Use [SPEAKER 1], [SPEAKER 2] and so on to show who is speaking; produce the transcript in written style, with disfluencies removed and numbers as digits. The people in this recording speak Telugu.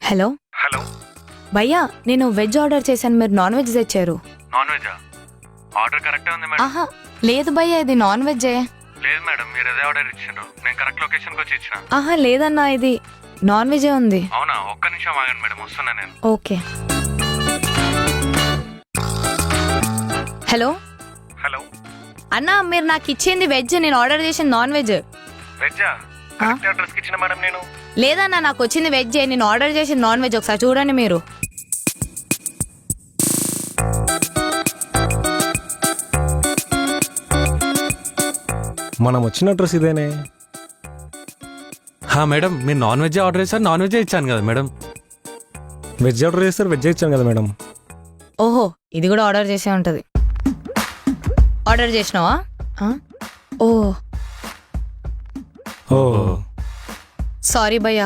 [SPEAKER 1] హలో
[SPEAKER 2] హలో
[SPEAKER 1] భయ్యా, నేను వెజ్ ఆర్డర్ చేశాను, మీరు నాన్ వెజ్ తెచ్చారు.
[SPEAKER 2] నాన్ వెజా? ఆర్డర్ కరెక్టే ఉంది మేడం.
[SPEAKER 1] ఆహా లేదు భయ్యా, ఇది నాన్ వెజ్జే.
[SPEAKER 2] లేదు మేడం, మీరు అదే ఆర్డర్ ఇచ్చిండ్రు. నేను కరెక్ట్ లొకేషన్కి వచ్చి ఇచ్చిన.
[SPEAKER 1] ఆహా లేదన్నా, ఇది నాన్ వెజే ఉంది.
[SPEAKER 2] అవునా? ఒక్క నిమిషం ఆగండి మేడం, వస్తున్నా నేను.
[SPEAKER 1] ఓకే. హలో
[SPEAKER 2] హలో
[SPEAKER 1] అన్నా, మీరు నాకు ఇచ్చింది వెజ్, నేను ఆర్డర్ చేసింది నాన్ వెజ్.
[SPEAKER 2] వెజ్జా? కరెక్ట్ అడ్రస్కి ఇచ్చిన మేడం నేను.
[SPEAKER 1] లేదన్నా, నాకు వచ్చింది వెజ్, నేను ఆర్డర్ చేసింది నాన్ వెజ్. ఒకసారి చూడండి మీరు.
[SPEAKER 3] మనం వచ్చిన అడ్రస్ ఇదేనే.
[SPEAKER 4] మేడం, మీరు నాన్ వెజ్ ఆర్డర్ చేశారు, నాన్ వెజ్ ఇచ్చాను కదా మేడం.
[SPEAKER 3] వెజ్ ఆర్డర్ చేస్తారు, వెజ్ ఇచ్చాను కదా మేడం.
[SPEAKER 1] ఓహో, ఇది కూడా ఆర్డర్ చేసే ఉంటుంది. ఆర్డర్ చేసినావా? ఓ
[SPEAKER 3] ఓ
[SPEAKER 1] సారీ భయ్యా,